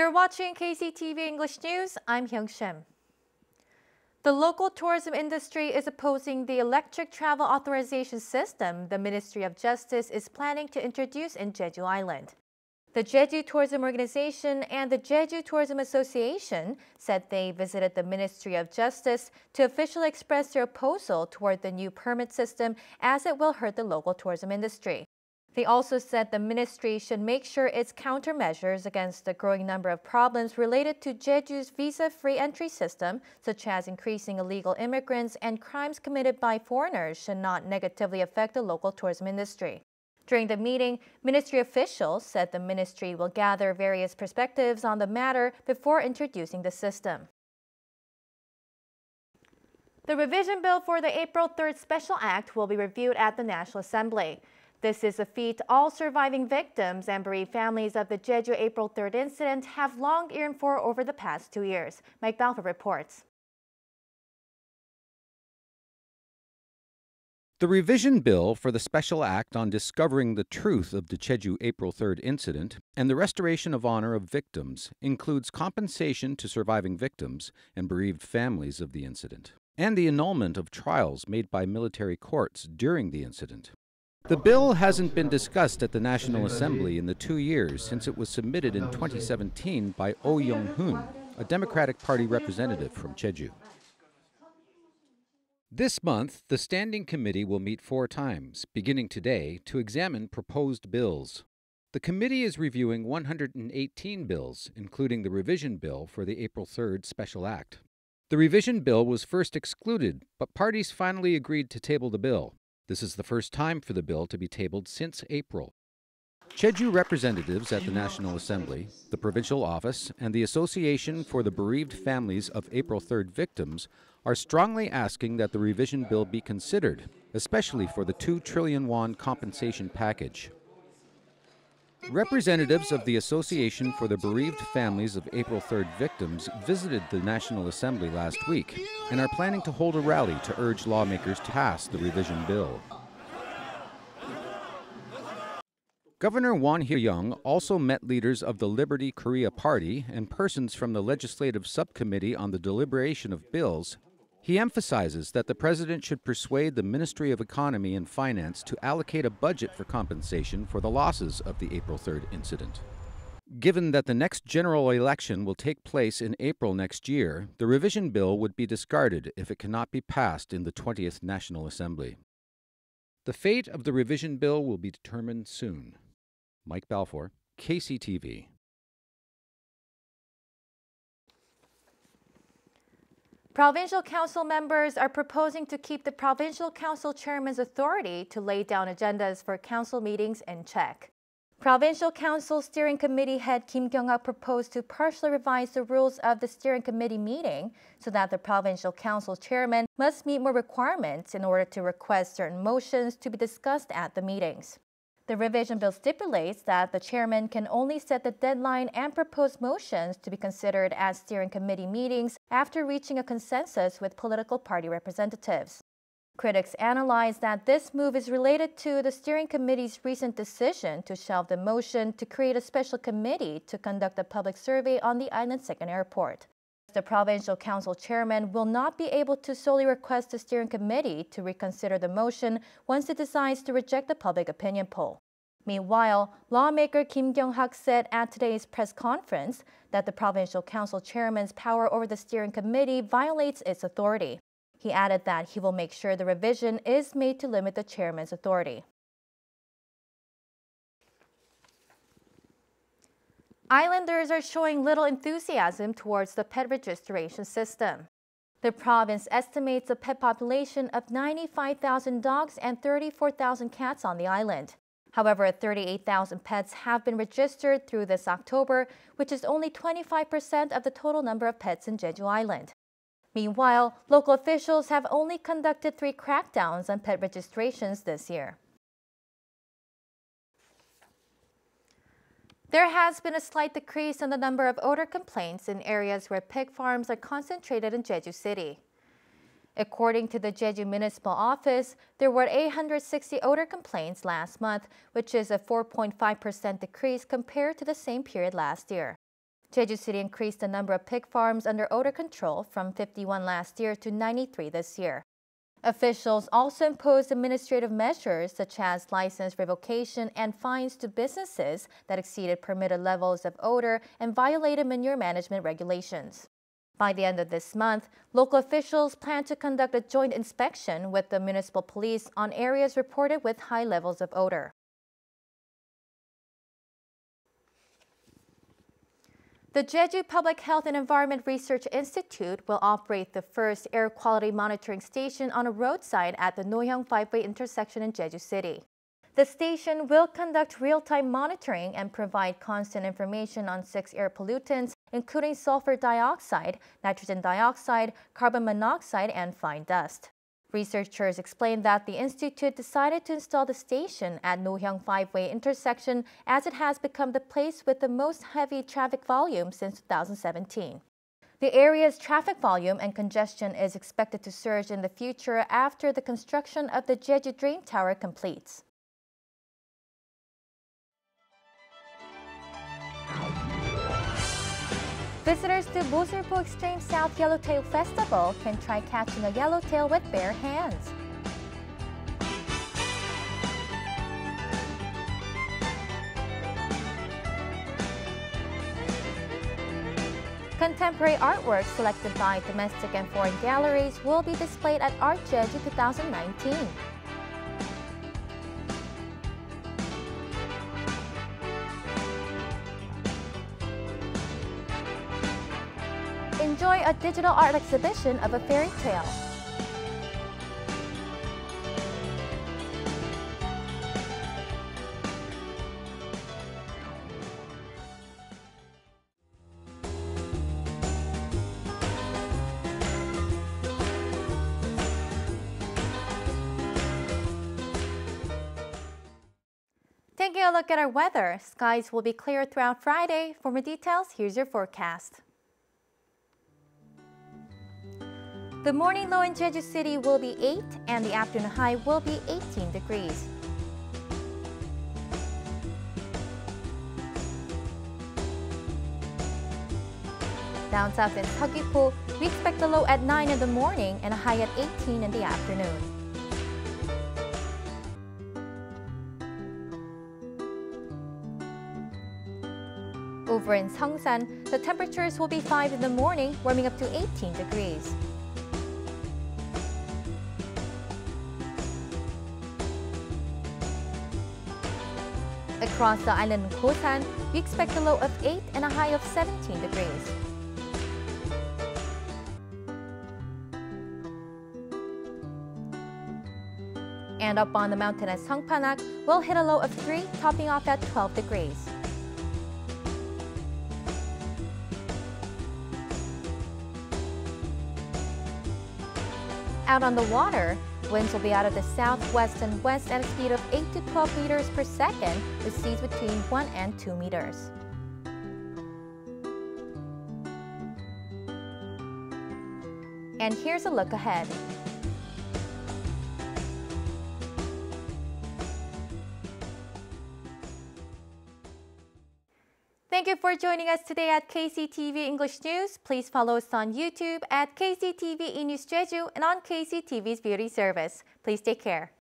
You're watching KCTV English News. I'm Hyung-shim. The local tourism industry is opposing the electric travel authorization system the Ministry of Justice is planning to introduce in Jeju Island. The Jeju Tourism Organization and the Jeju Tourism Association said they visited the Ministry of Justice to officially express their opposal toward the new permit system as it will hurt the local tourism industry. They also said the ministry should make sure its countermeasures against the growing number of problems related to Jeju's visa-free entry system, such as increasing illegal immigrants and crimes committed by foreigners, should not negatively affect the local tourism industry. During the meeting, ministry officials said the ministry will gather various perspectives on the matter before introducing the system. The revision bill for the April 3rd Special Act will be reviewed at the National Assembly. This is a feat all surviving victims and bereaved families of the Jeju April 3rd incident have long yearned for over the past 2 years. Mike Balfour reports. The revision bill for the Special Act on discovering the truth of the Jeju April 3rd incident and the restoration of honor of victims includes compensation to surviving victims and bereaved families of the incident, and the annulment of trials made by military courts during the incident. The bill hasn't been discussed at the National Assembly in the 2 years since it was submitted in 2017 by Oh Young-hoon, a Democratic Party representative from Jeju. This month, the Standing Committee will meet 4 times, beginning today, to examine proposed bills. The committee is reviewing 118 bills, including the revision bill for the April 3rd Special Act. The revision bill was first excluded, but parties finally agreed to table the bill. This is the first time for the bill to be tabled since April. Jeju representatives at the National Assembly, the Provincial Office, and the Association for the Bereaved Families of April 3rd Victims are strongly asking that the revision bill be considered, especially for the 2 trillion won compensation package. Representatives of the Association for the Bereaved Families of April 3rd Victims visited the National Assembly last week and are planning to hold a rally to urge lawmakers to pass the revision bill. Governor Won Hye-young also met leaders of the Liberty Korea Party and persons from the Legislative Subcommittee on the deliberation of bills. He emphasizes that the president should persuade the Ministry of Economy and Finance to allocate a budget for compensation for the losses of the April 3rd incident. Given that the next general election will take place in April next year, the revision bill would be discarded if it cannot be passed in the 20th National Assembly. The fate of the revision bill will be determined soon. Mike Balfour, KCTV. Provincial Council members are proposing to keep the Provincial Council Chairman's authority to lay down agendas for council meetings in check. Provincial Council Steering Committee head Kim Kyung-hak proposed to partially revise the rules of the Steering Committee meeting so that the Provincial Council Chairman must meet more requirements in order to request certain motions to be discussed at the meetings. The revision bill stipulates that the chairman can only set the deadline and propose motions to be considered at steering committee meetings after reaching a consensus with political party representatives. Critics analyze that this move is related to the steering committee's recent decision to shelve the motion to create a special committee to conduct a public survey on the island's second airport. The Provincial Council Chairman will not be able to solely request the steering committee to reconsider the motion once it decides to reject the public opinion poll. Meanwhile, lawmaker Kim Kyung-hak said at today's press conference that the Provincial Council Chairman's power over the steering committee violates its authority. He added that he will make sure the revision is made to limit the chairman's authority. Islanders are showing little enthusiasm towards the pet registration system. The province estimates a pet population of 95,000 dogs and 34,000 cats on the island. However, 38,000 pets have been registered through this October, which is only 25% of the total number of pets in Jeju Island. Meanwhile, local officials have only conducted 3 crackdowns on pet registrations this year. There has been a slight decrease in the number of odor complaints in areas where pig farms are concentrated in Jeju City. According to the Jeju Municipal Office, there were 860 odor complaints last month, which is a 4.5% decrease compared to the same period last year. Jeju City increased the number of pig farms under odor control from 51 last year to 93 this year. Officials also imposed administrative measures such as license revocation and fines to businesses that exceeded permitted levels of odor and violated manure management regulations. By the end of this month, local officials plan to conduct a joint inspection with the municipal police on areas reported with high levels of odor. The Jeju Public Health and Environment Research Institute will operate the first air quality monitoring station on a roadside at the Nohyang 5-way intersection in Jeju City. The station will conduct real-time monitoring and provide constant information on 6 air pollutants, including sulfur dioxide, nitrogen dioxide, carbon monoxide, and fine dust. Researchers explained that the institute decided to install the station at Nohyang 5-way intersection as it has become the place with the most heavy traffic volume since 2017. The area's traffic volume and congestion is expected to surge in the future after the construction of the Jeju Drain Tower completes. Visitors to Mosulpo Extreme South Yellowtail Festival can try catching a yellowtail with bare hands. Contemporary artwork selected by domestic and foreign galleries will be displayed at Art Jeju 2019. Enjoy a digital art exhibition of a fairy tale. Taking a look at our weather, skies will be clear throughout Friday. For more details, here's your forecast. The morning low in Jeju City will be 8 and the afternoon high will be 18 degrees. Down south in Seogwipo, we expect a low at 9 in the morning and a high at 18 in the afternoon. Over in Seongsan, the temperatures will be 5 in the morning, warming up to 18 degrees. Across the island in Kosan, we expect a low of 8 and a high of 17 degrees. And up on the mountain at Songpanak, we'll hit a low of 3, topping off at 12 degrees. Out on the water, winds will be out of the southwest and west at a speed of 8 to 12 meters per second, with seas between 1 and 2 meters. And here's a look ahead. Thank you for joining us today at KCTV English News. Please follow us on YouTube at KCTV E-News Jeju and on KCTV's Beauty Service. Please take care.